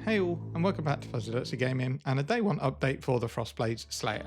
Hey all, and welcome back to Fuzzy Lurtsy Gaming and a day one update for the Frostblades Slayer.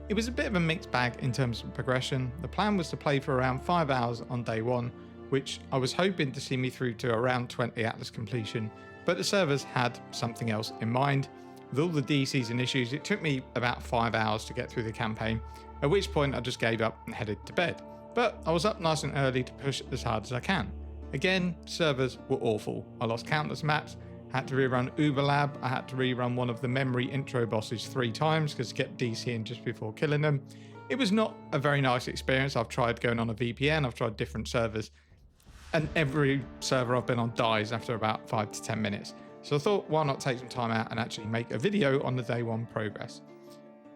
It was a bit of a mixed bag in terms of progression. The plan was to play for around 5 hours on day one, which I was hoping to see me through to around 20 Atlas completion, but the servers had something else in mind. With all the DCs and issues, it took me about 5 hours to get through the campaign, at which point I just gave up and headed to bed. But I was up nice and early to push as hard as I can. Again, servers were awful. I lost countless maps, had to rerun Uber Lab, I had to rerun one of the memory intro bosses 3 times because I kept DCing just before killing them. It was not a very nice experience. I've tried going on a VPN, I've tried different servers, and every server I've been on dies after about 5 to 10 minutes. So I thought, why not take some time out and actually make a video on the day one progress.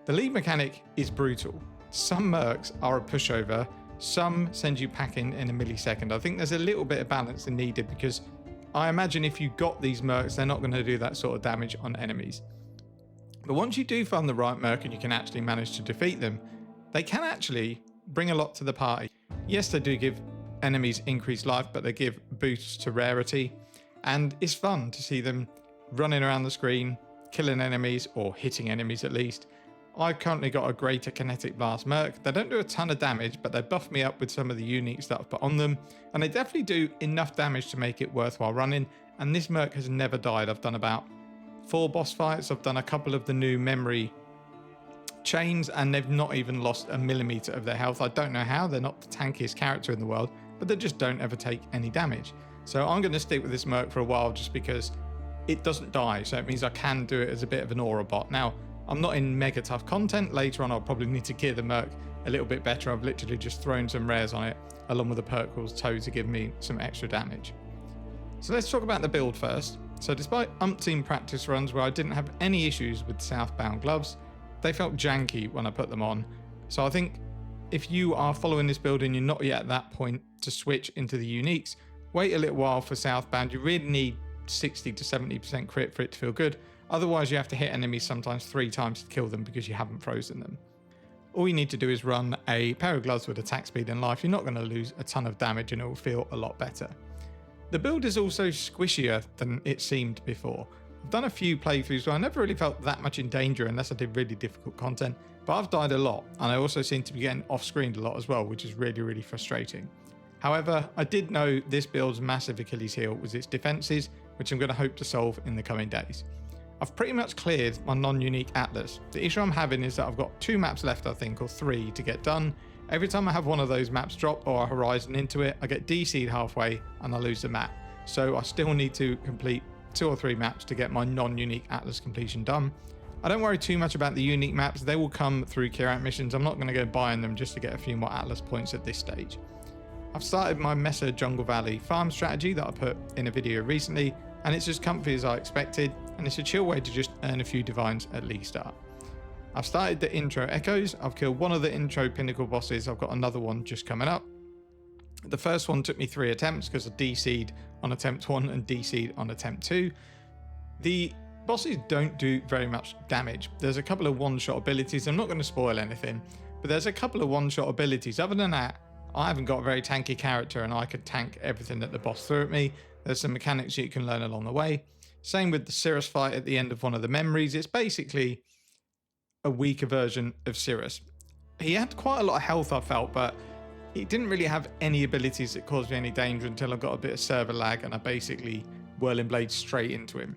The lead mechanic is brutal. Some mercs are a pushover, some send you packing in a millisecond. I think there's a little bit of balance needed because I imagine if you got these mercs, they're not going to do that sort of damage on enemies. But once you do find the right merc and you can actually manage to defeat them, they can actually bring a lot to the party. Yes, they do give enemies increased life, but they give boosts to rarity. And it's fun to see them running around the screen, killing enemies, or hitting enemies at least. I've currently got a greater kinetic blast merc. They don't do a ton of damage, but they buff me up with some of the uniques that I've put on them, and they definitely do enough damage to make it worthwhile running. And this merc has never died. I've done about 4 boss fights, I've done a couple of the new memory chains, and they've not even lost a millimeter of their health. I don't know how. They're not the tankiest character in the world, but they just don't ever take any damage. So I'm going to stick with this merc for a while just because it doesn't die, so it means I can do it as a bit of an aura bot. Now, I'm not in mega tough content. Later on, I'll probably need to gear the merc a little bit better. I've literally just thrown some rares on it, along with a perk called Toe to give me some extra damage. So let's talk about the build first. So despite umpteen practice runs where I didn't have any issues with southbound gloves, they felt janky when I put them on. So I think if you are following this build and you're not yet at that point to switch into the uniques, wait a little while for southbound. You really need 60 to 70% crit for it to feel good. Otherwise, you have to hit enemies sometimes 3 times to kill them because you haven't frozen them. All you need to do is run a pair of gloves with attack speed and life. You're not going to lose a ton of damage and it will feel a lot better. The build is also squishier than it seemed before. I've done a few playthroughs where I never really felt that much in danger unless I did really difficult content, but I've died a lot, and I also seem to be getting off-screened a lot as well, which is really, really frustrating. However, I did know this build's massive Achilles heel was its defenses, which I'm going to hope to solve in the coming days. I've pretty much cleared my non-unique Atlas. The issue I'm having is that I've got 2 maps left, I think, or 3 to get done. Every time I have one of those maps drop or a horizon into it, I get DC'd halfway and I lose the map. So I still need to complete 2 or 3 maps to get my non-unique Atlas completion done. I don't worry too much about the unique maps. They will come through clear-out missions. I'm not going to go buying them just to get a few more Atlas points at this stage. I've started my Mesa Jungle Valley farm strategy that I put in a video recently, and it's as comfy as I expected, and it's a chill way to just earn a few divines at least start. I've started the intro echoes. I've killed one of the intro pinnacle bosses. I've got another one just coming up. The first one took me 3 attempts because I DC'd on attempt 1 and DC'd on attempt 2. The bosses don't do very much damage. There's a couple of one-shot abilities. I'm not going to spoil anything, but there's a couple of one-shot abilities. Other than that, I haven't got a very tanky character and I could tank everything that the boss threw at me. There's some mechanics you can learn along the way. Same with the Cirrus fight at the end of one of the memories. It's basically a weaker version of Cirrus. He had quite a lot of health, I felt, but he didn't really have any abilities that caused me any danger until I got a bit of server lag and I basically whirling blade straight into him.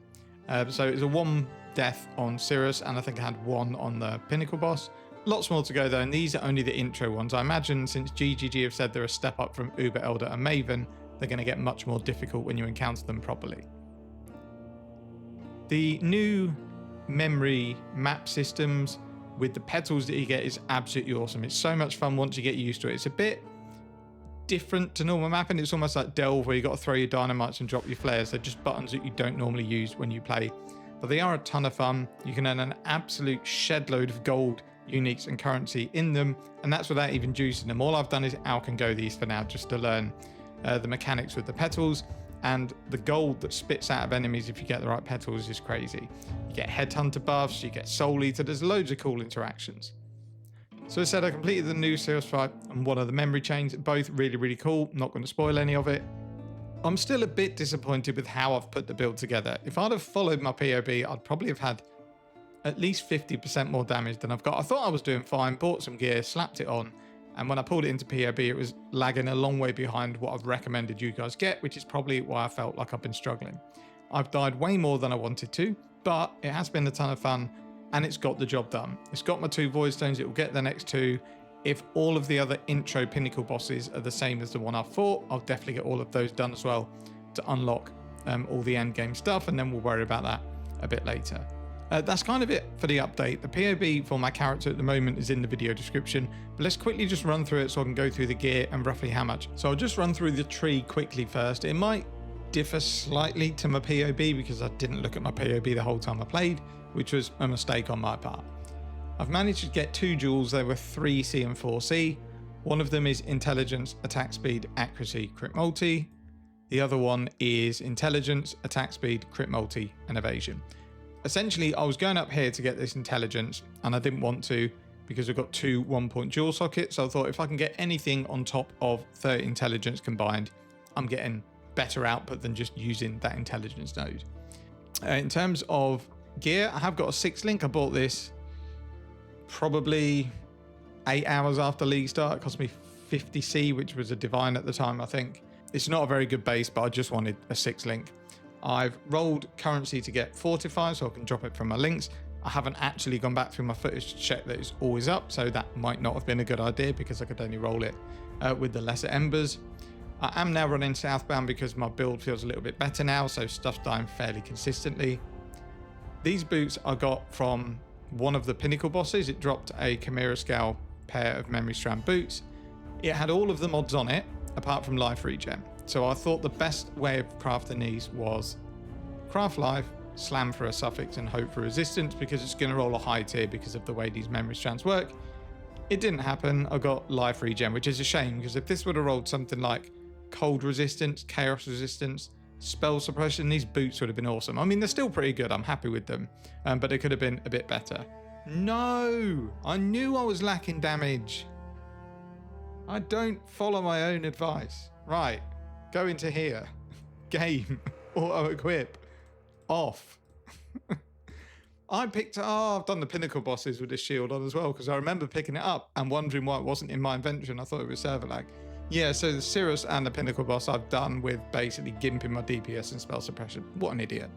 So it was a 1 death on Cirrus, and I think I had 1 on the pinnacle boss. Lots more to go though, and these are only the intro ones. I imagine since GGG have said they're a step up from Uber Elder and Maven, they're going to get much more difficult when you encounter them properly. The new memory map systems with the petals that you get is absolutely awesome. It's so much fun once you get used to it. It's a bit different to normal mapping. It's almost like Delve where you got to throw your dynamites and drop your flares. They're just buttons that you don't normally use when you play, but they are a ton of fun. You can earn an absolute shed load of gold, uniques and currency in them, and that's without even juicing them. All I've done is alch and go these for now just to learn the mechanics with the petals, and the gold that spits out of enemies if you get the right petals is crazy. You get headhunter buffs, you get soul eater, there's loads of cool interactions. So as I said, I completed the new Cirrus fight and one of the memory chains, both really, really cool. Not going to spoil any of it. I'm still a bit disappointed with how I've put the build together. If I'd have followed my POB, I'd probably have had at least 50% more damage than I've got. I thought I was doing fine, bought some gear, slapped it on, and when I pulled it into POB, it was lagging a long way behind what I've recommended you guys get, which is probably why I felt like I've been struggling. I've died way more than I wanted to, but it has been a ton of fun, and it's got the job done. It's got my 2 Void Stones, it will get the next 2. If all of the other intro pinnacle bosses are the same as the one I fought, I'll definitely get all of those done as well to unlock all the end game stuff, and then we'll worry about that a bit later. That's kind of it for the update. The POB for my character at the moment is in the video description, but let's quickly just run through it so I can go through the gear and roughly how much. So I'll just run through the tree quickly first. It might differ slightly to my POB because I didn't look at my POB the whole time I played, which was a mistake on my part. I've managed to get 2 jewels. There were 3C and 4C. One of them is intelligence, attack speed, accuracy, crit multi. The other one is intelligence, attack speed, crit multi, and evasion. Essentially, I was going up here to get this intelligence, and I didn't want to because I've got 2 1-point jewel sockets. So I thought if I can get anything on top of 30 intelligence combined, I'm getting better output than just using that intelligence node. In terms of gear, I have got a 6-link. I bought this probably 8 hours after league start. It cost me 50C, which was a divine at the time, I think. It's not a very good base, but I just wanted a 6-link. I've rolled currency to get fortified so I can drop it from my links. I haven't actually gone back through my footage to check that it's always up, so that might not have been a good idea because I could only roll it with the lesser embers. I am now running southbound because my build feels a little bit better now, so stuff's dying fairly consistently. These boots I got from one of the pinnacle bosses. It dropped a Chimera scale pair of memory strand boots. It had all of the mods on it apart from life regen. So I thought the best way of crafting these was craft life, slam for a suffix, and hope for resistance because it's going to roll a high tier because of the way these memory strands work. It didn't happen. I got life regen, which is a shame because if this would have rolled something like cold resistance, chaos resistance, spell suppression, these boots would have been awesome. I mean, they're still pretty good. I'm happy with them, but they could have been a bit better. No, I knew I was lacking damage. I don't follow my own advice. Right. Go into here. Game. Auto equip. Off. I've done the pinnacle bosses with this shield on as well because I remember picking it up and wondering why it wasn't in my inventory, and I thought it was server lag. Yeah, so the Cirrus and the pinnacle boss I've done with basically gimping my DPS and spell suppression. What an idiot.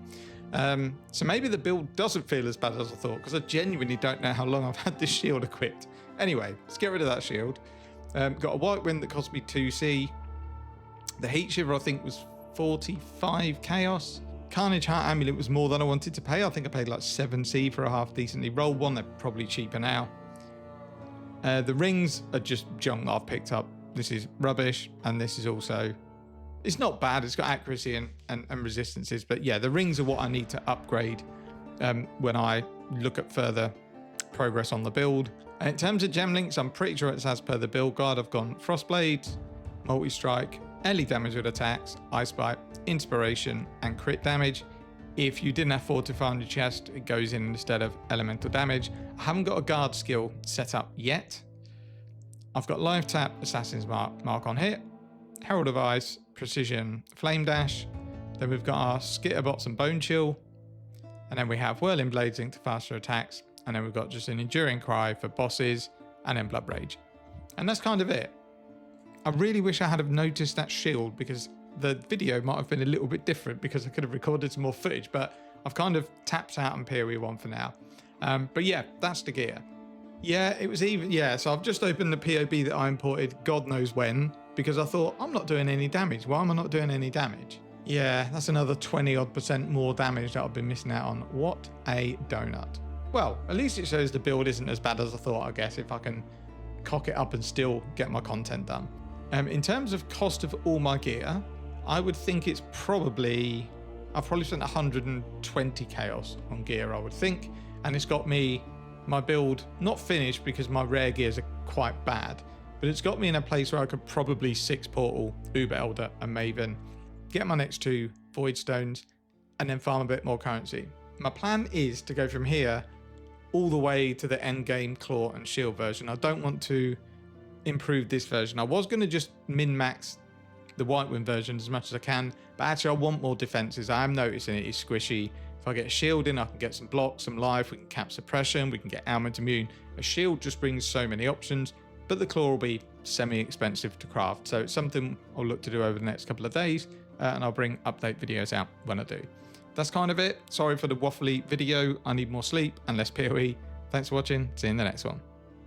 So maybe the build doesn't feel as bad as I thought because I genuinely don't know how long I've had this shield equipped. Anyway, let's get rid of that shield. Got a white wind that cost me 2C. The heat shiver I think was 45 chaos. Carnage heart amulet was more than I wanted to pay. I think I paid like 7C for a half decently rolled one. They're probably cheaper now. The rings are just junk I've picked up. This is rubbish, and this is also, it's not bad. It's got accuracy and resistances, but yeah, the rings are what I need to upgrade when I look at further progress on the build. And in terms of gem links, I'm pretty sure it's as per the build guide. I've gone Frostblade, Multi-Strike, early damage with attacks, Ice Bite, Inspiration, and crit damage. If you didn't have Fortify on your chest, it goes in instead of elemental damage. I haven't got a guard skill set up yet. I've got Life Tap, Assassin's Mark on hit, Herald of Ice, Precision, Flame Dash. Then we've got our Skitterbots and Bone Chill. And then we have Whirling Blades linked to faster attacks. And then we've got just an Enduring Cry for bosses, and then Blood Rage. And that's kind of it. I really wish I had have noticed that shield because the video might have been a little bit different because I could have recorded some more footage, but I've kind of tapped out on PoE 1 for now. But yeah, that's the gear. Yeah, it was even, yeah, so I've just opened the POB that I imported God knows when because I thought I'm not doing any damage. Why am I not doing any damage? Yeah, that's another 20% more damage that I've been missing out on. What a donut. Well, at least it shows the build isn't as bad as I thought, I guess, if I can cock it up and still get my content done. In terms of cost of all my gear, I would think it's probably, I've probably spent 120 chaos on gear, I would think. And it's got me, my build, not finished because my rare gears are quite bad, but it's got me in a place where I could probably 6 Portal, Uber Elder, and Maven, get my next 2 Void Stones, and then farm a bit more currency. My plan is to go from here all the way to the end game Claw and Shield version. I don't want to improve this version. I was going to just min-max the Whitewind version as much as I can, but actually I want more defenses. I am noticing it is squishy. If I get a shield in, I can get some block, some life, we can cap suppression, we can get armored immune. A shield just brings so many options, but the claw will be semi-expensive to craft. So it's something I'll look to do over the next couple of days, and I'll bring update videos out when I do. That's kind of it. Sorry for the waffly video. I need more sleep and less PoE. Thanks for watching. See you in the next one.